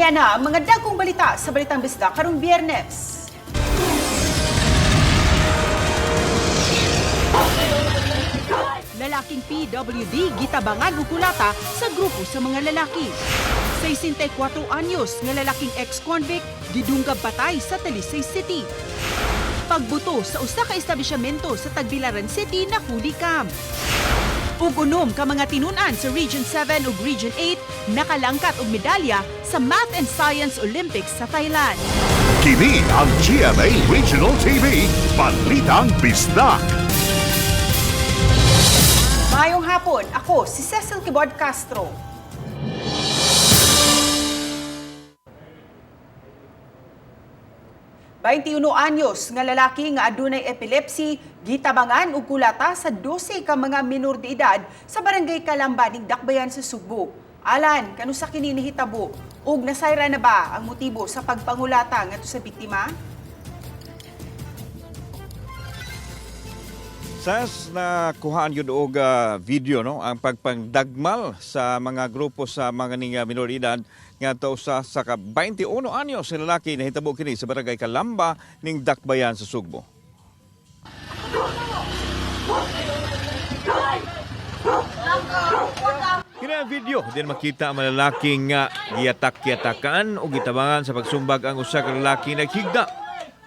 Aniya na ang mga dagkong balita sa Balitang Bisda karong Biyernes. Lalaking PWD gitabangan og kulata sa grupo sa mga lalaki. 64 anyos nga lalaking ex-convict gidunggab patay sa Talisay City. Pagbuto sa usa ka establishmento sa Tagbilaran City na huli camp. Ug unom ka mga tinun-an sa Region 7 ug Region 8 nakalangkat og medalya sa Math and Science Olympics sa Thailand. Kini ang GMA Regional TV, Balitang Bisdak. Mayong hapon, ako si Cecil Kibod Castro. Anyos nga lalaki nga adunay epilepsy gitabangan og kulata sa 12 ka mga minor de edad sa barangay Calamba ning Dakbayan sa Subo. Alan, kanu sa kini nahitabo ug nasayra na ba ang motibo sa pagpangulata ngadto sa biktima? Sas na kuhaan yun og video no ang pagpangdagmal sa mga grupo sa mga minor edad nga to sa 21 anyos sa lalaki na hitabo kini sa barangay Calamba ning Dakbayan sa Sugbo. Kini ang video din makita ang malalaking giyatak-yatakan o gitabangan sa pagsumbag ang usa ka lalaki naghigda.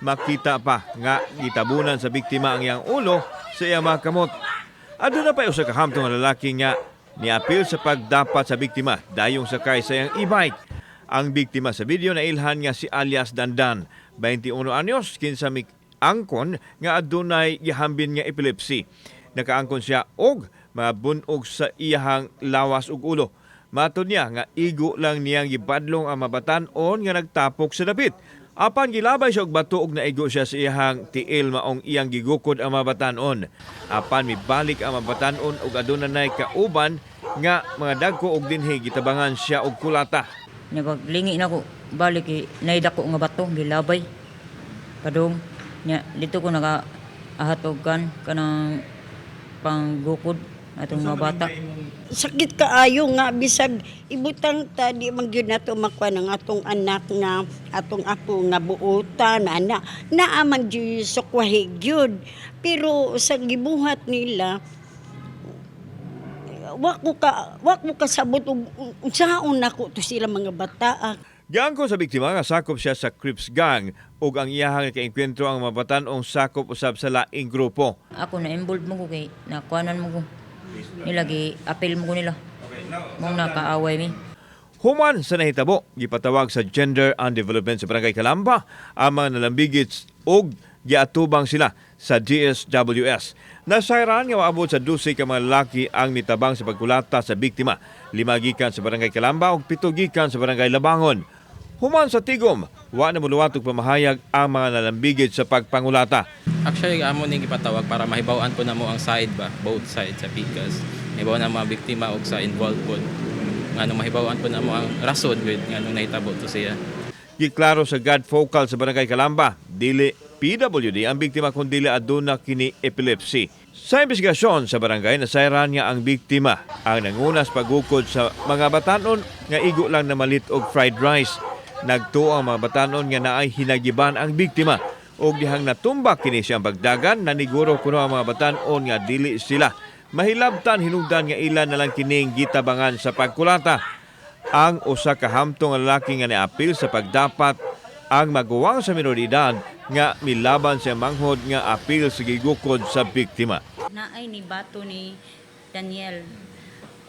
Makita pa nga gitabunan sa biktima ang iyang ulo sa iyang mga kamot. Aduna pa usa ka hamtong nga lalaki nga niapil sa pagdapat sa biktima dayong sakay sa iyang e-bike. Ang biktima sa video na ilhan nga si alias Dandan, 21 anyos, kinsa angkon nga adunay gihambin nga epilepsy. Nakaangkon siya og mabunog sa iyang lawas ug ulo. Matod niya nga igo lang niyang gibadlong ang mabatan-on nga nagtapok sa dapit. Apan gilabay siya og bato og naigo siya sa iyang tiil maong iyang gigukod ang mabatan-on. Apan mibalik ang mabatan-on ug aduna nay kauban nga mga dagko og dinhi gitabangan siya og kulata. Nya paglingi na ko balik naida ko nga bato gilabay. Padung nya dito ko naka ahatogan kanang panggukod atong mga bata. Sakit kaayo nga bisag ibutang ta di man gyud nato makuha ng atong anak nga atong apo nga buotan ana naaman gyud sukwahi gyud pero sa gibuhat nila wa ko kasabot og unsaon nako to sila mga bata. Giangko sa biktima nga sakop siya sa Crips Gang ug ang iyahang kaengkwentro ang mabatan-ong sakop usab sa laing grupo. Ako na involved mo ko kay nakuanan mo ko. Nilagi apel mo ko nila. Mong nakaaway mi. Human sa nahitabo, gipatawag sa Gender and Development sa Barangay Calamba ang mga nalambigit ug giatubang sila sa DSWS. Nasayran nga maabot sa 12 ka mga lalaki ang nitabang sa pagkulata sa biktima. 5 gikan sa Barangay Calamba ug 7 gikan sa Barangay Labangon. Human sa tigom, wa na muluwat og pamahayag ang mga nalambigit sa pagpangulata. Actually, amo ning ipatawag para mahibaw-an po na mo ang side ba, both sides sa pikas. Mahibaw na mga biktima o sa involved po. Nga mahibaw-an po na mo ang rason with nga nung nahitabo to siya. Giklaro sa God Focal sa Barangay Calamba, dili PWD ang biktima kundi aduna kini epilepsy. Sa investigasyon sa barangay, nasayran nga ang biktima ang nangunas pagukod sa mga batanon nga igo lang na malit og fried rice. Nagtuo ang mga batanon nga naay hinagiban ang biktima og dihang natumbak kini siyang pagdagan naniguro kuno ang mga batanon nga dili sila mahilabtan hinungdan nga ilan na lang kining gitabangan sa pagkulata. Ang usa ka hamtong lalaki nga niapil sa pagdapat ang maguwang sa minoridad nga milaban sa manghod nga apil sa gigukod sa biktima. Naay ni bato ni Daniel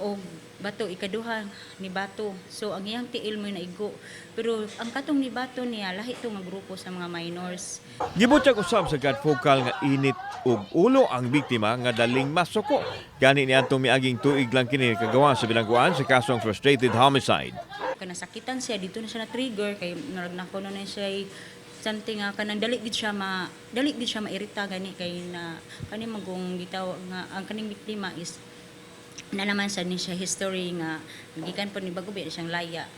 o bato ikaduha ni bato. So ang iyang tiil mo naigo. Pero ang katong ni bato niya lahi to nga grupo sa mga minors. Gibutyag usab sa God Focal nga init ug ulo ang biktima nga daling masuko. Gani ni atong miaging tuig lang kini kagawa sa bilangguan sa kasong frustrated homicide. Kanasakitan siya dito na siya na trigger kay naragnako na siya something nga kanang dali gid siya mairita gani kay na kani magong gitaw nga ang kaning biktima is na naman sa ni siya history nga gikan po ni bago ba siyang laya.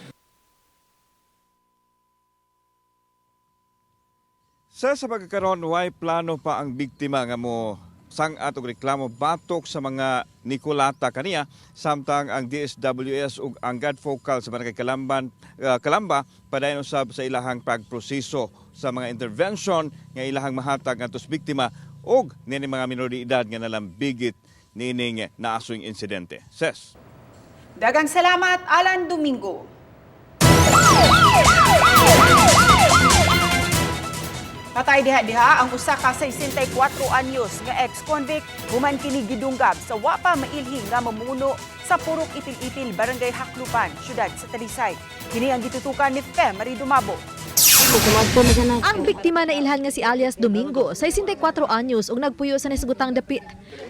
Sa pagkakaroon, way plano pa ang biktima nga mo sangat og reklamo batok sa mga Nicolata kaniya samtang ang DSWS ug ang God Focal sa Barangay Calamba padayon usab sa ilahang pagproseso sa mga intervention nga ilahang mahatag ngadto sa biktima ug nini mga minoridad nga nalambigit nining naaswing insidente. Ses. Dagang salamat, Alan Domingo. Patay diha-diha ang usa ka 64 anyos nga ex-convict human kini gidunggab sa wa pa mailhi nga mamuno sa Purok Itil-Itil, Barangay Haklupan, syudad sa Talisay. Kini ang gitutukan ni Fe Marie Dumabo. Ang biktima na ilhan nga si alias Domingo, 64 anyos ug nagpuyo sa nasugutang dapit.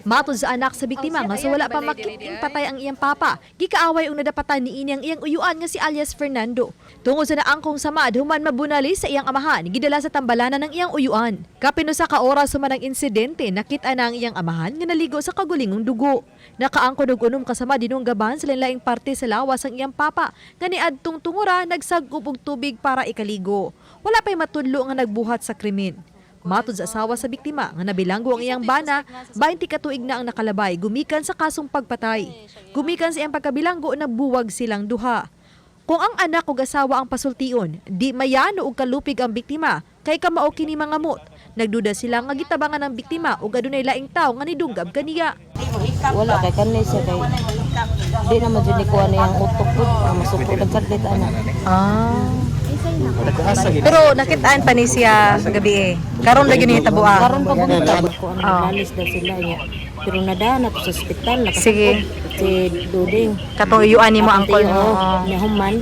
Matod sa anak sa biktima nga sa wala pa makiting patay ang iyang papa, gikaaway ug nadapatan niini ang iyang uyuan nga si alias Fernando. Tungod sa naangkong samad human mabunali sa iyang amahan, gidala sa tambalanan ng iyang uyuan. Kapin usa ka oras human ang insidente, nakita na ang iyang amahan nga naligo sa kagulingong dugo. Nakaangkod og unom kasama dinunggaban sa lain-laing parte sa lawas ang iyang papa nga niadtong tungura nagsagop og tubig para ikaligo. Wala pa'y matudlo nga nagbuhat sa krimen. Matod sa asawa sa biktima nga nabilanggo ang iyang bana, 20 katuig na ang nakalabay gumikan sa kasong pagpatay. Gumikan sa iyang pagkabilanggo na buwag silang duha. Kung ang anak ug asawa ang pasultion, di mayano og kalupig ang biktima kay kamao kini mangamot. Nagduda sila nga gitabangan ang biktima ug adunay laing tawo nga nidunggab kaniya. Wala kay kanay siya kay di naman dyan ikuha na yung utok po masuko nagkadlit ana. Pero nakitaan pa ni siya gabi karon lagi ni tabuan. Karon pa bumunta ko ang naglalis daw sila niya. Pero nadana to sa ospital Sige. si Duding. Katong uyuan nimo ang Ang niya human.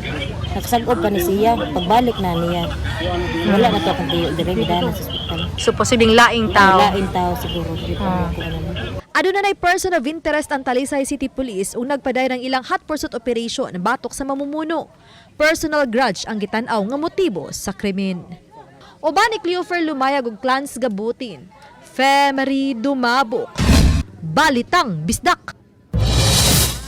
Nagsagod pa ni siya pagbalik na niya. Wala na to kung tiyo dire nadana sa ospital. So posibleng laing tao. Lain tao siguro dito ko ano. Aduna nay person of interest ang Talisay City Police ug nagpaday ng ilang hot pursuit operation batok sa mamumuno. Personal grudge ang gitan-aw nga motibo sa krimen. Uban ni Cleofer Lumayag ug Clans Gabutin. Fe Marie Dumabo. Balitang Bisdak.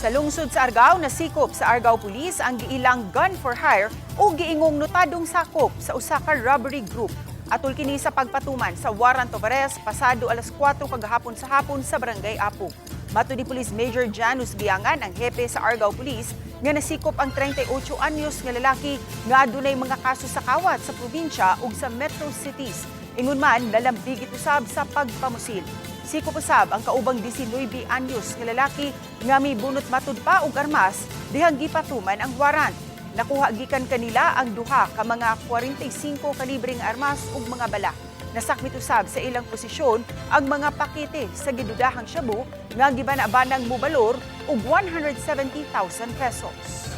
Sa lungsod sa Argao, nasikop sa Argao Police ang giilang gun for hire o giingong notadong sakop sa usa ka robbery group. Atul kini sa pagpatuman sa warrant of arrest pasado alas 4 kagahapon sa hapon sa Barangay Apo. Matud ni Police Major Janus Giangan ang hepe sa Argao Police nga nasikop ang 38 anyos nga lalaki nga adunay mga kaso sa kawat sa probinsya ug sa metro cities. Ingon man lalambig usab sa pagpamusil. Sikop usab ang kaubang 19 anyos nga lalaki nga may bunot matud pa og armas dihang gipatuman ang warrant. Nakuha gikan kanila ang duha ka mga 45 kalibreng armas ug mga bala. Nasakmit usab sa ilang posisyon ang mga pakete sa gidudahang shabu nga gibana-banang mubalor og 170,000 pesos.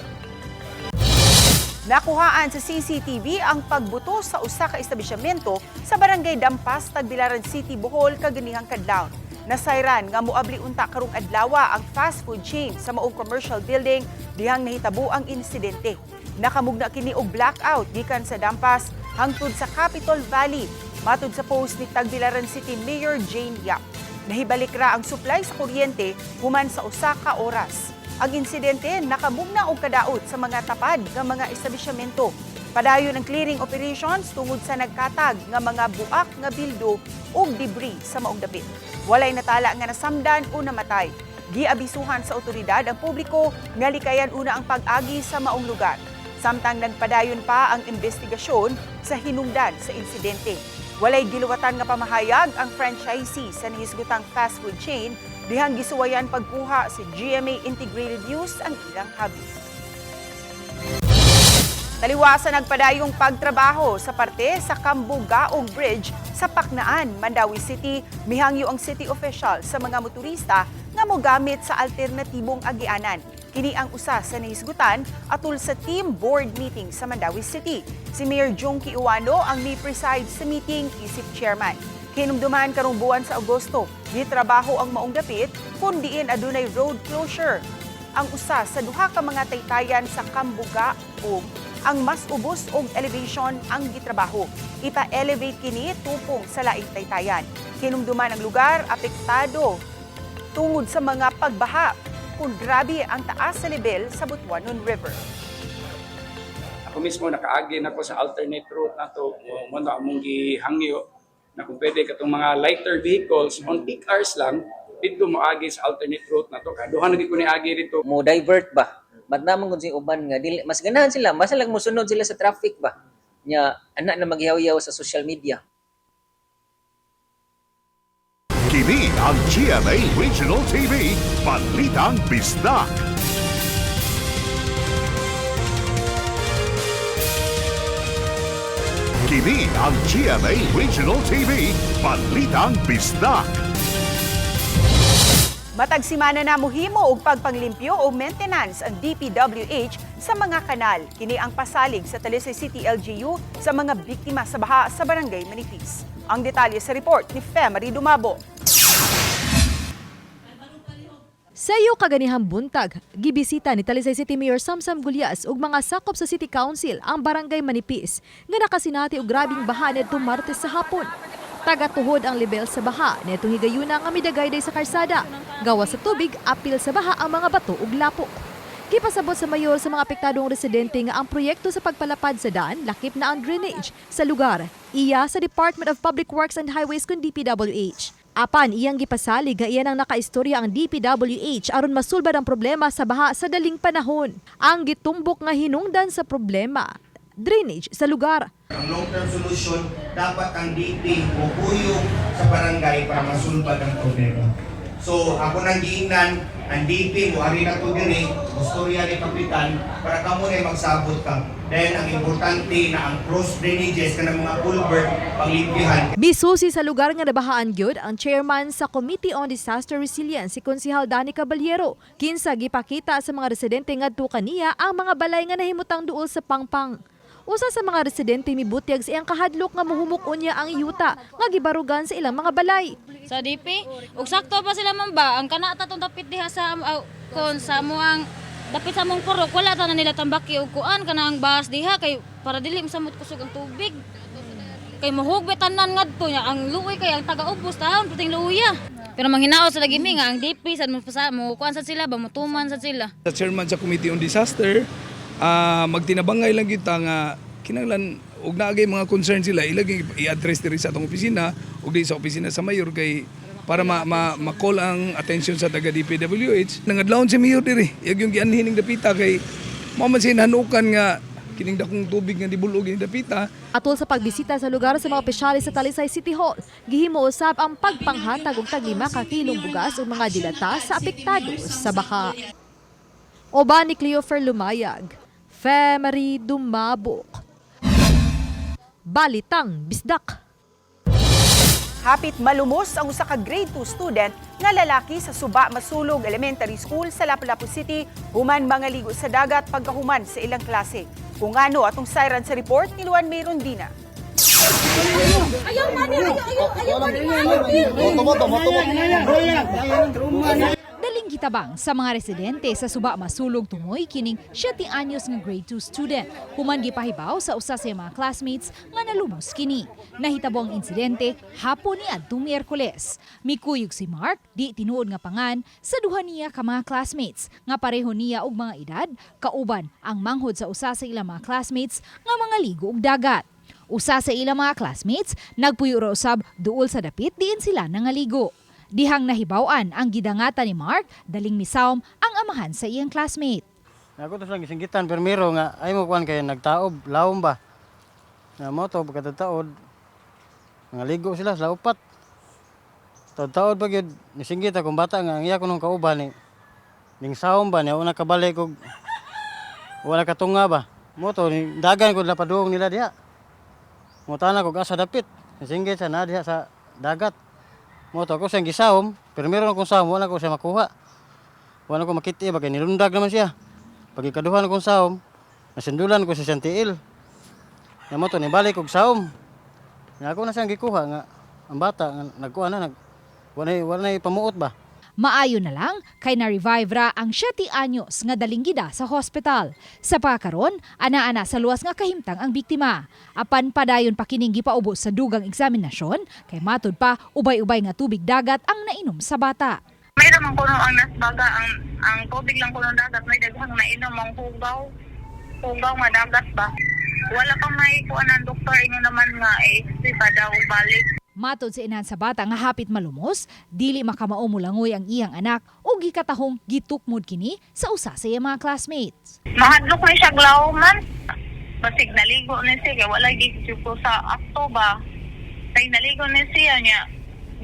Nakuhaan sa CCTV ang pagbuto sa usa ka establishmento sa Barangay Dampas, Tagbilaran City, Bohol kaganihang kadlaw. Nasayran nga moabli unta karong adlaw ang fast food chain sa maong commercial building dihang nahitabo ang insidente. Nakamugna kini og blackout gikan sa Dampas hangtod sa Capitol Valley. Matud sa post ni Tagbilaran City Mayor Jane Yap. Nahibalik ra ang supply sa kuryente human sa usa ka oras. Ang insidente nakamugna og kadaot sa mga tapad nga mga establishmento. Padayon ang clearing operations tungod sa nagkatag nga mga buak nga bildo ug debris sa maong dapit. Walay natala nga nasamdan o namatay. Giabisuhan sa otoridad ang publiko nga likayan una ang pag-agi sa maong lugar. Samtang nagpadayon pa ang investigasyon sa hinungdan sa insidente. Walay giluwatan nga pamahayag ang franchisee sa nahisgutang fast food chain dihang gisuwayan pagkuha sa GMA Integrated News ang ilang habi. Taliwasan nagpadayong pagtrabaho sa parte sa Cambugaong Bridge sa Paknaan, Mandawi City, mihangyo ang city official sa mga motorista nga mogamit sa alternatibong agianan. Kini ang usa sa nahisgutan atul sa team board meeting sa Mandawi City. Si Mayor Jungki Iwano ang ni-preside sa meeting isip chairman. Hinumduman karong buwan sa Agosto, gitrabaho ang maong dapit kun diin adunay road closure. Ang usa sa duha ka mga taytayan sa Cambugaong ang mas ubos og elevation ang gitrabaho. Ipa-elevate kini tupong sa laing taytayan. Hinumduman ang lugar apektado tungod sa mga pagbaha kung grabe ang taas sa level sa Butuanon River. Ako mismo nakaagi na ko sa alternate route na to. Muna among gihangyo na kung pwede katong mga lighter vehicles on peak hours lang dito moagi sa alternate route na to. Kaduhan lagi ko ni agi dito. Mo divert ba? Ba't naman kung si uban nga dili mas ganahan sila, mas lang mosunod sila sa traffic ba? Nya anak na magyaw-yaw sa social media. Kini ang GMA Regional TV, Balitang Bisdak. Kini ang GMA Regional TV, Balitang Bisdak. Matag simana na muhimo og pagpanglimpyo o maintenance ang DPWH sa mga kanal. Kini ang pasalig sa Talisay City LGU sa mga biktima sa baha sa Barangay Manipis. Ang detalye sa report ni Femari Dumabo. Sa iyo kaganihang buntag, gibisita ni Talisay City Mayor Samsam Gulyas ug mga sakop sa City Council ang Barangay Manipis nga nakasinati og grabing baha nitong Martes sa hapon. Tagatuhod ang level sa baha nitong higayuna nga midagayday sa karsada. Gawas sa tubig, apil sa baha ang mga bato ug lapok. Gipasabot sa mayor sa mga apektadong residente nga ang proyekto sa pagpalapad sa daan lakip na ang drainage sa lugar. Iya sa Department of Public Works and Highways kun DPWH. Apan iyang gipasalig nga iyan ang nakaistorya ang DPWH aron masulbad ang problema sa baha sa daling panahon. Ang gitumbok nga hinungdan sa problema, drainage sa lugar. Ang long-term solution, dapat ang DP o kuyog sa barangay para masulbad ang problema. So ako nang giingnan, ang DP mo ari na to diri, gustorya ni kapitan para kamo na magsabot ka. Then ang importante na ang cross drainages kanang mga culvert panglimpyuhan. Bisusi sa lugar nga nabahaan gyud ang chairman sa Committee on Disaster Resilience si Konsehal Danny Caballero. Kinsa gipakita sa mga residente ngadto kaniya ang mga balay nga nahimutang duol sa pangpang. Usa sa mga residente mibutyag sa iyang kahadlok nga mohumok unya ang yuta nga gibarugan sa ilang mga balay. Sa DP, ug sakto pa sila man ba ang kana tatong dapit diha sa kon sa muang dapit sa mong purok wala ta na nila tambaki ug kuan kana ang bahas diha kay para dili masamot kusog ang tubig. Kay mahugbe tanan ngadto nya ang luoy kay ang taga-ubos taon puting luya. Pero manghinaot sa lagimi nga ang DP sad mo kuan sad sila ba motuman sad sila. Sa chairman sa Committee on Disaster, magtinabangay lang kita nga kinahanglan og naagay mga concern sila ilagay i-address diri sa atong opisina ug di sa opisina sa mayor kay para ma-call ang attention sa taga DPWH. Nangadlawon si mayor diri, yag yung gianhining dapita kay mao man hanukan nga kining dakong tubig nga dibulog ni dapita. Atol sa pagbisita sa lugar sa mga opisyales sa Talisay City Hall, gihimo usab ang pagpanghatag og tag 5 ka kilong bugas ug mga dilata sa apektado sa baha. Oba ni Cleofer Lumayag, Femari Dumabok. Balitang Bisdak. Hapit malumos ang usa ka grade 2 student nga lalaki sa Suba Masulog Elementary School sa Lapu-Lapu City human mangaligo sa dagat pagkahuman sa ilang klase. Kung ano atong siren sa report ni Luan May Rondina. Daling gitabang sa mga residente sa Suba Masulog tumoy kining 7 anyos nga grade 2 student. Human gipahibaw sa usa sa mga classmates nga nalumos kini. Nahitabo ang insidente hapon ni adtong Miyerkules. Mikuyog si Mark, di tinuod nga pangan, sa duha niya ka mga classmates nga pareho niya og mga edad, kauban ang manghod sa usa sa ilang mga classmates nga mga ligo og dagat. Usa sa ilang mga classmates nagpuyo ra usab duol sa dapit diin sila nangaligo. Dihang nahibawan ang gidangatan ni Mark, daling misawm ang amahan sa iyang classmate. Ako to lang gisinggitan permiro nga ay mo kuan kay nagtaob lawom ba. Na mo to pagkataod ngaligo sila sa upat. Taod ba gyud nisinggit akong bata nga ang iya ko nung kauban ni ning sawom ba niya una kabalik og wala katunga ba. Mo to ni dagan ko lapadung nila diha. Mo tana ko asa dapit. Nisinggit sa na diha sa dagat. Mo to ako siyang gisawom, pero meron akong sawom, wala ko siya makuha. Wala ko makiti, bagay nilundag naman siya. Pag ikaduhan akong sawom, nasindulan ko sa siyang tiil. Nga mo to, nibalik kong sawom. Nga ako na siyang gikuha, nga ang bata, nagkuha na, wala na ipamuot ba. Maayo na lang kay na-revive ra ang 7 anyos nga daling gida sa hospital. Sa pagkaron, ana-ana sa luwas nga kahimtang ang biktima. Apan padayon pa kining gipaubos sa dugang eksaminasyon kay matud pa ubay-ubay nga tubig dagat ang nainom sa bata. May naman kuno ang nasbaga ang tubig lang kuno dagat may daghang nainom ang hugaw nga dagat ba. Wala pa may kuan ang doktor inyo naman nga i-expi pa daw balik. Matod sa inahan sa bata nga hapit malumos, dili makamao mulangoy ang iyang anak o gikatahong gitukmod kini sa usa sa iyang mga classmates. Mahadlok na siya glauman. Basig naligo na siya, kaya wala gigit ko sa akto ba. Kaya naligo na siya niya.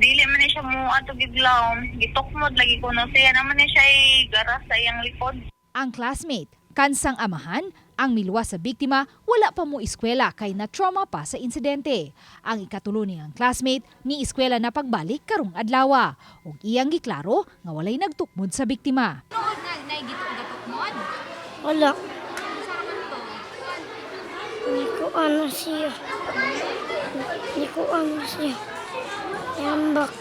Dili man na siya mo ato giglawom. Gitukmod lagi ko na siya. Naman na siya garas sa iyang likod. Ang classmate, kansang amahan, ang miluwas sa biktima, wala pa mo eskwela kay na-trauma pa sa insidente. Ang ikatulo niyang classmate, ni eskwela na pagbalik karong adlaw. Ug iyang giklaro nga walay nagtukmod sa biktima. Wala. Hindi ko ano siya. Yambak.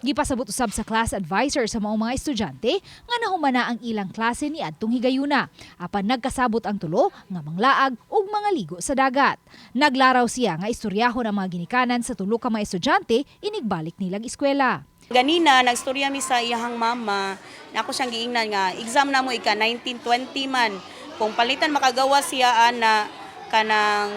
Gipasabot usab sa class advisor sa maong mga estudyante nga nahumana ang ilang klase ni adtong higayuna. Apan nagkasabot ang tulo nga manglaag ug mga ligo sa dagat. Naglaraw siya nga istoryahon ang mga ginikanan sa tulo ka mga estudyante inigbalik nilang eskwela. Ganina nagstorya mi sa iyang mama, nako siyang giingnan nga exam na mo ika 1920 man. Kung palitan makagawa siya ana kanang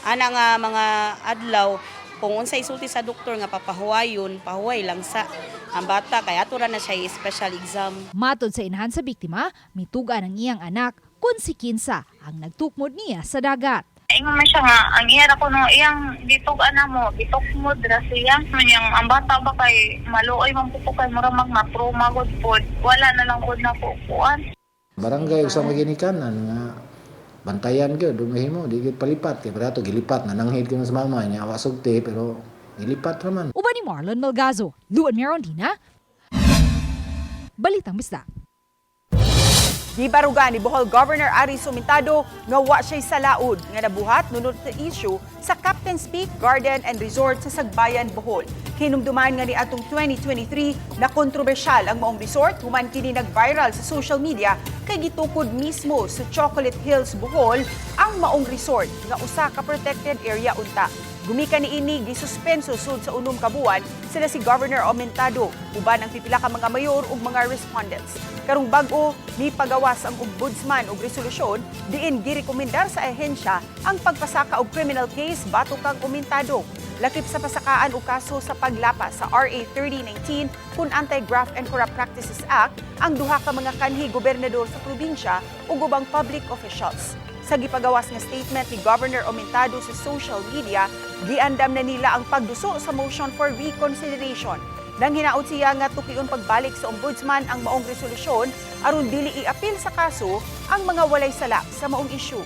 nga mga adlaw. Kung unsay isulti sa doktor nga papahuwayon, pahuway lang sa ang bata kay ato ra na siya special exam. Matod sa inahan sa biktima, mitugan ang iyang anak kun si Kinsa ang nagtukmod niya sa dagat. Ingon man siya nga, ang iya ako no, iyang gitugan na mo, gitukmod ra siya. Manyang ang bata ba kay maluoy man po kay mura mag-trauma god pod. Wala na lang pod na puupuan. Barangay sa maginikanan nga bantayan gyud dumihimo di gyud palipat kay para to gilipat nga nanghid ko sa mama niya wa sugti pero gilipat ra man. Uban ni Marlon Melgazo, Luan Merondina, Balitang Bisdak. Gibarugan ni Bohol Governor Ari Sumintado nga wa siya'y salaod nga nabuhat nunod sa issue sa Captain's Peak Garden and Resort sa Sagbayan, Bohol. Hinumduman nga ni atong 2023 na kontrobersyal ang maong resort human kini nag-viral sa social media kay gitukod mismo sa Chocolate Hills, Bohol ang maong resort nga usa ka protected area unta. Gumikan ni ini gisuspenso sud sa 6 ka buwan sila si Governor Aumentado uban ang pipila ka mga mayor ug mga respondents. Karong bag-o ni pagawas ang ombudsman og resolusyon diin girekomendar sa ahensya ang pagpasaka og criminal case batok kang Aumentado. Lakip sa pasakaan og kaso sa paglapas sa RA 3019 kun Anti-Graft and Corrupt Practices Act ang duha ka mga kanhi gobernador sa probinsya ug ubang public officials. Sa gipagawas nga statement ni Governor Aumentado sa social media, giandam na nila ang pagduso sa motion for reconsideration. Nang hinaot siya nga tukion pagbalik sa ombudsman ang maong resolusyon aron dili i-apil sa kaso ang mga walay sala sa maong issue.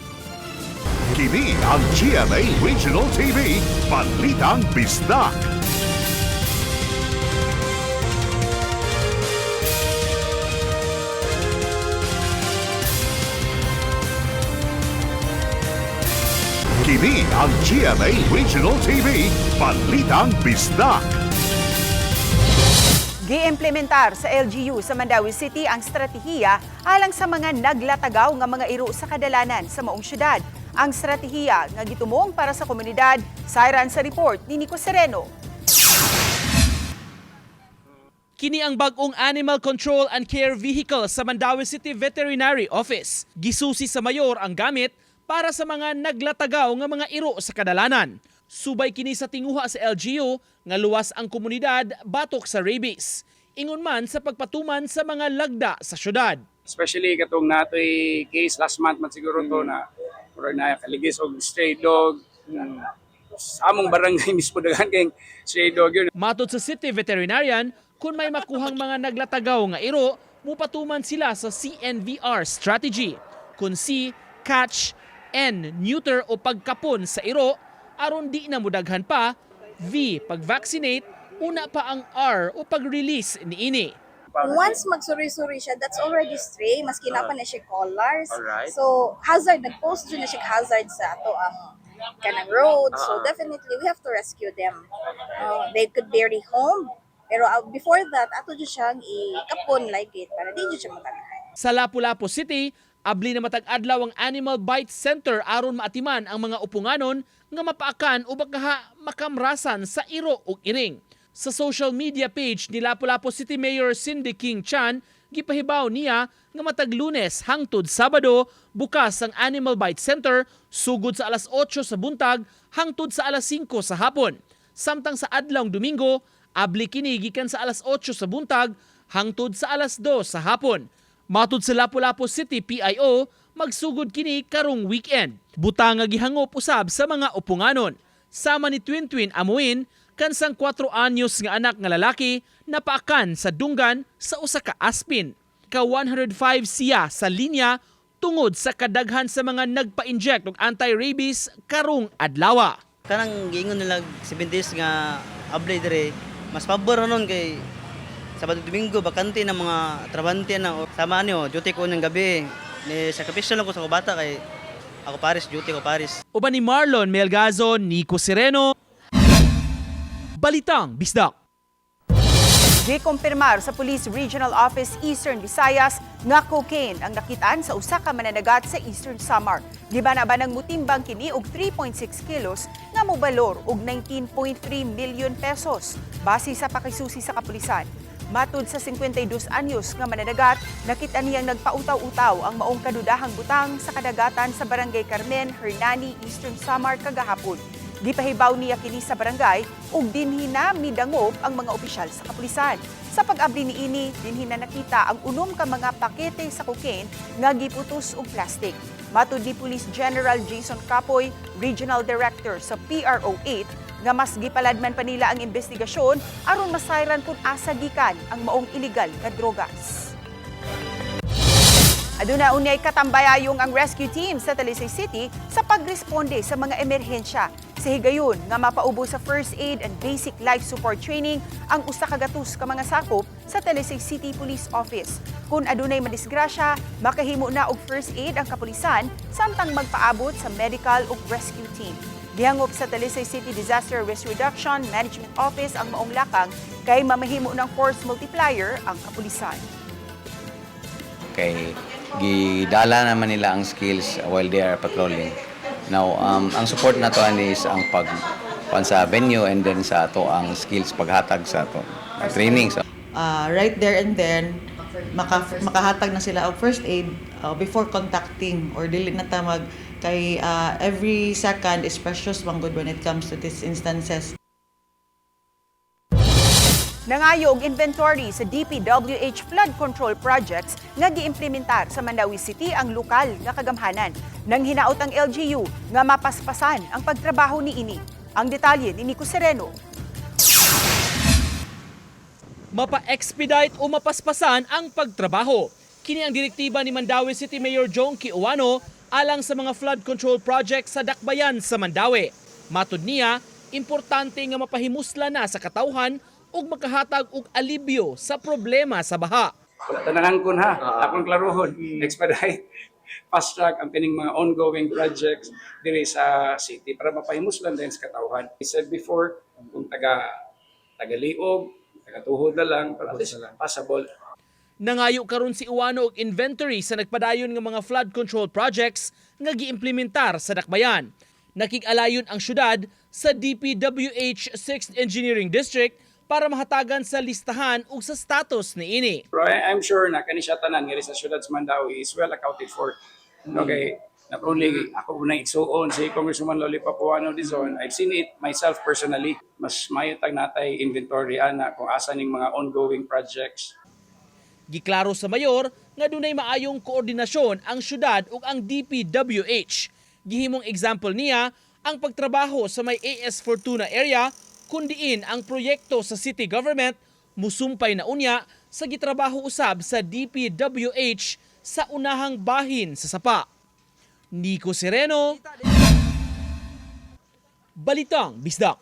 Kini ang GMA Regional TV, Balitang Bisdak. Kini ang GMA Regional TV, Balitang Bisdak. Giimplementar sa LGU sa Mandawi City ang estratehiya alang sa mga naglatagaw nga mga iro sa kadalanan sa maong syudad. Ang estratehiya nga gitumong para sa komunidad, sayran sa report ni Nico Sereno. Kini ang bag-ong Animal Control and Care Vehicle sa Mandawi City Veterinary Office. Gisusi sa mayor ang gamit para sa mga naglatagaw nga mga iro sa kadalanan. Subay kini sa tinguha sa LGU nga luwas ang komunidad batok sa rabies. Ingon man sa pagpatuman sa mga lagda sa syudad. Especially katong natoy case last month man siguro to na murag na kaligis og stray dog. Sa among barangay mismo daghan kay stray dog yun. Matod sa city veterinarian, kung may makuhang mga naglatagaw nga iro, mupatuman sila sa CNVR strategy. Kung C, catch, N, neuter o pagkapon sa iro, aron di na mudaghan pa, V, pag-vaccinate, una pa ang R o pag-release niini. Once magsuri-suri siya, that's already stray, maski na pa na siya collars. So, hazard, nag-post dyan na siya hazard sa ato ang kanang road. So, definitely, we have to rescue them. They could bury home. Pero before that, ato dyan siyang ikapon like it para di dyan siya matagahan. Sa Lapu-Lapu City, abli na matag-adlaw ang Animal Bite Center aron maatiman ang mga upunganon nga mapaakan o baka makamrasan sa iro ug iring. Sa social media page ni Lapu-Lapu City Mayor Cindy King Chan, gipahibaw niya nga matag Lunes hangtod Sabado bukas ang Animal Bite Center sugod sa alas 8 sa buntag hangtod sa alas 5 sa hapon. Samtang sa adlawng Domingo, abli kini gikan sa alas 8 sa buntag hangtod sa alas 2 sa hapon. Matud sa Lapu-Lapu City PIO, magsugod kini karong weekend. Butang nga gihangop usab sa mga upunganon. Sama ni Twin Amuin, kansang 4 anyos nga anak nga lalaki napaakan sa dunggan sa usa ka aspin. Ka 105 siya sa linya tungod sa kadaghan sa mga nagpa-inject og anti-rabies karong adlaw. Kanang giingon nila 7 days nga ablay dire, mas pabor nun kay Sabado Domingo bakante ng mga trabante na sama niyo duty ko ng gabi. Ni sakripisyo lang ko sa bata kay ako Paris, duty ko Paris. Uban ni Marlon Melgazo, Nico Sereno, Balitang Bisdak. Gikumpirmar sa Police Regional Office Eastern Visayas nga cocaine ang nakitaan sa usa ka mananagat sa Eastern Samar. Gibana-banang mutimbang kini og 3.6 kilos nga mobalor og 19.3 million pesos base sa pakisusi sa kapulisan. Matud sa 52 anyos nga mananagat, nakita niyang nagpautaw-utaw ang maong kadudahang butang sa kadagatan sa Barangay Carmen, Hernani, Eastern Samar kagahapon. Gipahibaw niya kini sa barangay ug dinhi na midangop ang mga opisyal sa kapulisan. Sa pag-abli niini, dinhi na nakita ang unom ka mga pakete sa cocaine nga giputos og plastic. Matud ni Police General Jason Capoy, Regional Director sa PRO 8, nga mas gipaladman pa nila ang investigasyon aron masayran kung asa gikan ang maong illegal nga drogas. Aduna unyay katambayayong ang rescue team sa Talisay City sa pagresponde sa mga emerhensya. Sa higayon nga mapaubo sa first aid and basic life support training ang usa ka gatus ka mga sakop sa Talisay City Police Office. Kung adunay madisgrasya, makahimo na og first aid ang kapulisan samtang magpaabot sa medical ug rescue team. Gihangop sa Talisay City Disaster Risk Reduction Management Office ang maong lakang kay mamahimo ng force multiplier ang kapulisan. Kay gidala naman nila ang skills while they are patrolling. Now, ang support na to is ang sa venue and then sa ato ang skills paghatag sa ato training. So, right there and then makahatag na sila og first aid before contacting or dili na tamag kay every second is precious man good when it comes to these instances. Nangayo og inventory sa DPWH flood control projects nga giimplementar sa Mandawi City ang lokal nga kagamhanan. Nang hinaot ang LGU nga mapaspasan ang pagtrabaho niini. Ang detalye ni Nico Sereno. Mapa-expedite o mapaspasan ang pagtrabaho. Kini ang direktiba ni Mandawi City Mayor Jonky Uwano alang sa mga flood control project sa Dakbayan sa Mandawi. Matud niya, importante nga mapahimusla na sa katawhan ug makahatag og alibyo sa problema sa baha. Wala tanangan kun ha, akong klarohon, expedite, fast track ang pining mga ongoing projects diri sa city para mapahimuslan din sa katawhan. I said before, kung taga-liog, taga-tuhod na lang, para at least passable. Nangayo karon si Uwano og inventory sa nagpadayon nga mga flood control projects nga giimplementar sa Dakbayan. Nakig-alayon ang syudad sa DPWH 6th Engineering District para mahatagan sa listahan ug sa status niini. I'm sure na kani siya tanan nga sa syudad sa Mandawi is well accounted for. Okay, not only ako na igsuon si Congresswoman Loli Papuano Dizon, I've seen it myself personally. Mas mayutag natay inventory ana kung asa ning mga ongoing projects. Giklaro sa mayor nga dunay maayong koordinasyon ang syudad ug ang DPWH. Gihimong example niya ang pagtrabaho sa may AS Fortuna area kundiin ang proyekto sa city government musumpay na unya sa gitrabaho usab sa DPWH sa unahang bahin sa Sapa. Nico Sereno, Balitang Bisdak.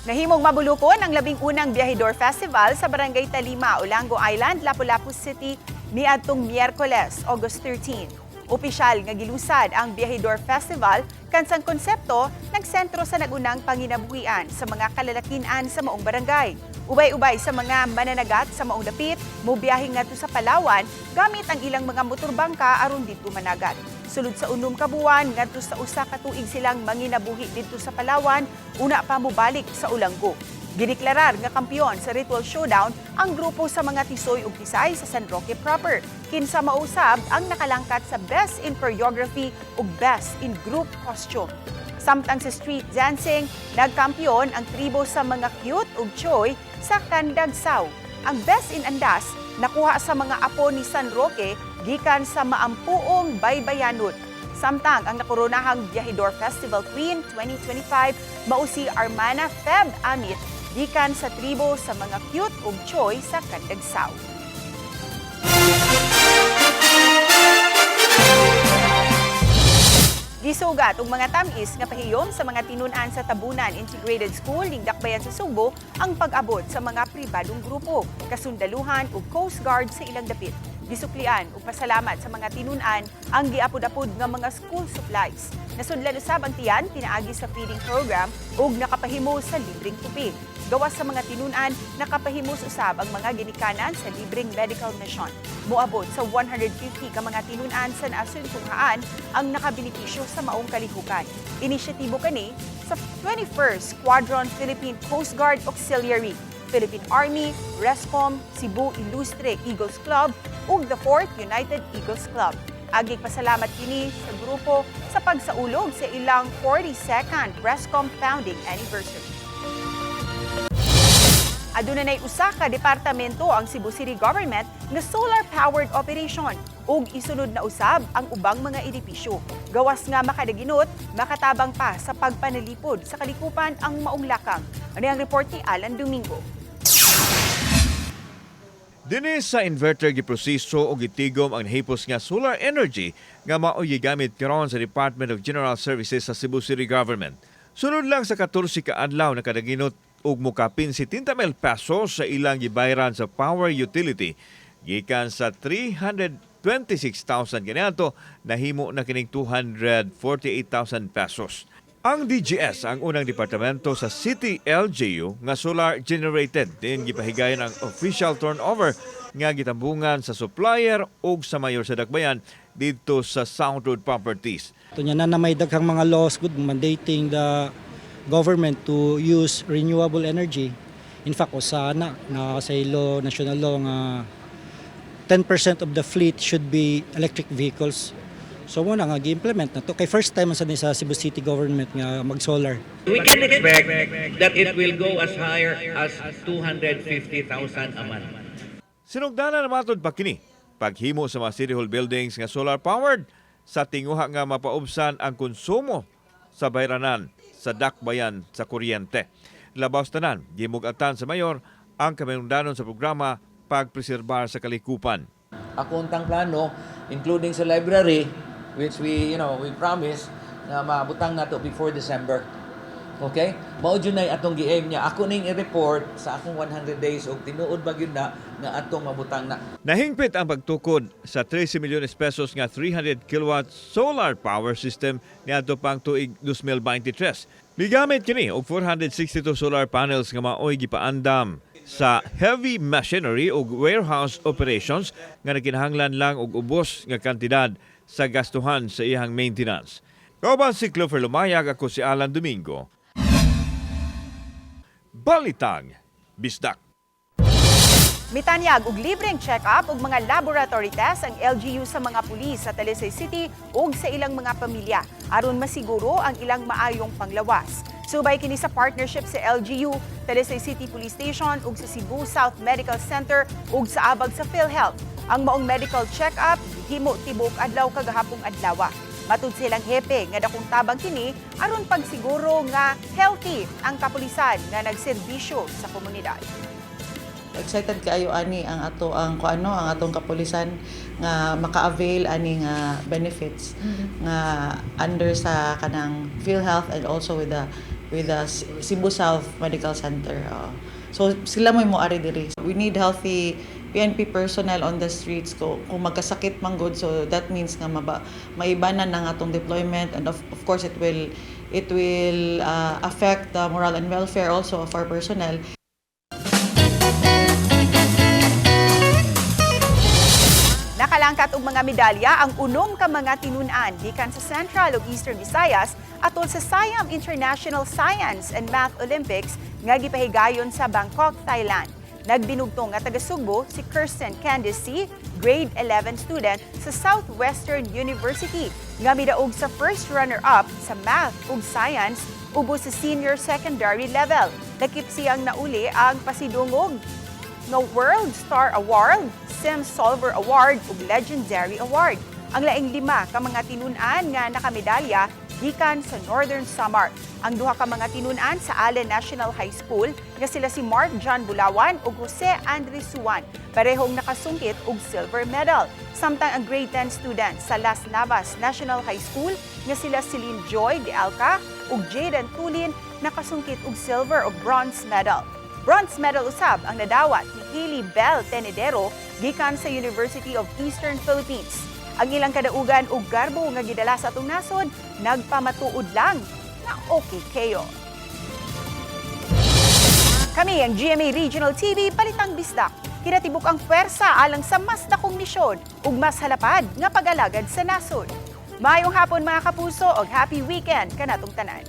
Nahimong mabulukon ang 11 Biyahidor Festival sa Barangay Talima, Olango Island, Lapu-Lapu City niadtong Miyerkules, August 13. Opisyal nga gilusad ang Biyahidor Festival kansang konsepto nagsentro sa nagunang panginabuhian sa mga kalalakinan sa maong barangay. Ubay-ubay sa mga mananagat sa maong dapit, mobiyahe ngadto sa Palawan gamit ang ilang mga motorbangka aron didto managat. Sulod sa unom ka buwan ngadto sa usa ka tuig silang manginabuhi didto sa Palawan, una pa mobalik sa Olanggo. Gideklarar nga kampiyon sa Ritual Showdown ang grupo sa mga tisoy ug tisay sa San Roque proper. Kinsa mausab ang nakalangkat sa Best in Choreography ug Best in Group Costume. Samtang sa street dancing, nagkampiyon ang tribo sa mga cute ug choy sa Candagsaw. Ang Best in Andas nakuha sa mga apo ni San Roque gikan sa Maampuong Baybayanot. Samtang ang nakoronahang Viajidor Festival Queen 2025 mao si Armana Feb Amit gikan sa tribo sa mga cute ug choy sa Candagsaw. Gisugat og mga tamis nga pahiyom sa mga tinun-an sa Tabunan Integrated School ning Dakbayan sa Sugbo ang pag-abot sa mga pribadong grupo, kasundaluhan ug Coast Guard sa ilang dapit. Gisuklian ug pasalamat sa mga tinun-an ang giapod-apod nga mga school supplies. Nasudlan usab ang tiyan pinaagi sa feeding program ug nakapahimo sa libreng tubig. Gawas sa mga tinun-an, nakapahimos usab ang mga ginikanan sa libreng medical mission. Moabot sa 150 ka mga tinun-an sa naasuntunghaan ang nakabenepisyo sa maong kalihukan. Inisyatibo kani sa 21st Squadron Philippine Coast Guard Auxiliary, Philippine Army, RESCOM, Cebu Ilustre Eagles Club ug the 4th United Eagles Club. Agig pasalamat kini sa grupo sa pagsaulog sa ilang 42nd RESCOM founding anniversary. Aduna nay usa ka departamento ang Cebu City Government nga solar-powered operation ug isunod na usab ang ubang mga edipisyo. Gawas nga makadaginot, makatabang pa sa pagpanalipod sa kalikupan ang maong lakang. Ano ang report ni Alan Domingo? Dinis sa inverter giproseso o gitigom ang nahipos nga solar energy nga mao gigamit karon sa Department of General Services sa Cebu City Government. Sunod lang sa 14 ka adlaw na kadaginot ug mukapin 70,000 pesos sa ilang gibayaran sa power utility gikan sa 326,000 kaniadto nahimo na kining 248,000 pesos. Ang DGS ang unang departamento sa City LGU nga solar generated din gipahigayon ang official turnover nga gitambungan sa supplier ug sa mayor sa Dakbayan dito sa Sound Road Properties. Tunya na may daghang mga laws good mandating the government to use renewable energy. In fact, usana na sa law, national law nga 10% of the fleet should be electric vehicles. So muna nga gi-implement na to. Kay first time sa Cebu City government nga mag-solar. We can expect that it will go as higher as 250,000 a month. Sinugdanan na matod pa kini paghimo sa mga City Hall buildings nga solar powered sa tinguha nga mapaubsan ang konsumo sa bayranan sa Dakbayan sa kuryente. Labaw tanan, gimugatan sa mayor ang kaminungdanon sa programa pagpreserbar sa kalikupan. Ako untang plano, including sa library, which we promise na mabutang nato before December. Okay? Mao jud nay atong gi-aim niya. Ako ning i-report sa akong 100 days og tinuod ba gyud na nga atong mabutang na. Nahingpit ang pagtukod sa 13 milyones pesos nga 300 kilowatt solar power system niadto pang tuig 2023. Migamit kini og 462 solar panels nga maoy gipaandam sa heavy machinery ug warehouse operations nga nakinahanglan lang og ubos nga kantidad sa gastuhan sa iyang maintenance. Kauban si Clover Lumayag, ako si Alan Domingo. Balitang Bisdak. Mitanyag og libreng check-up ug mga laboratory test ang LGU sa mga pulis sa Talisay City ug sa ilang mga pamilya aron masiguro ang ilang maayong panglawas. Subay kini sa partnership sa LGU, Talisay City Police Station ug sa Cebu South Medical Center ug sa abag sa PhilHealth. Ang maong medical check-up himo tibok adlaw kagahapong adlaw. Matud silang hepe nga dakong tabang kini aron pagsiguro nga healthy ang kapulisan nga nagserbisyo sa komunidad. Excited kaayo ani ang atong kapulisan nga maka-avail ani nga benefits nga under sa kanang PhilHealth and also with the Cebu South Medical Center. So sila mo ari diri. We need healthy PNP personnel on the streets kung magkasakit man good, so that means nga maibanan ng atong deployment, and of course it will affect the morale and welfare also of our personnel. Nakalangkat og mga medalya ang unom ka mga tinun-an gikan sa Central ug Eastern Visayas atol sa Siam International Science and Math Olympics nga gipahigayon sa Bangkok, Thailand. Nagbinugtong nga taga-Sugbo si Kirsten Candice C., grade 11 student sa Southwestern University nga midaog sa first runner-up sa Math ug Science ubos sa senior secondary level. Dakip siyang nauli ang pasidungog nga World Star Award, Sim Solver Award ug Legendary Award. Ang laing 5 ka mga tinun-an nga nakamedalya gikan sa Northern Samar. Ang 2 ka mga tinun-an sa Allen National High School nga sila si Mark John Bulawan ug Jose Andres Suwan, parehong nakasungkit og silver medal. Samtang ang grade 10 student sa Las Navas National High School nga sila Celine Joy de Alca ug Jaden Tulin nakasungkit og silver o bronze medal. Bronze medal usab ang nadawat ni Hailey Bell Tenedero gikan sa University of Eastern Philippines. Ang ilang kadaugan ug garbo nga gidala sa atong nasod nagpamatuod lang na okay kayo. Kami ang GMA Regional TV palitang bisdak. Kinatibuk ang pwersa alang sa mas dakong misyon ug mas halapad nga pag-alagad sa nasod. Maayong hapon mga kapuso ug happy weekend kanatong tanan.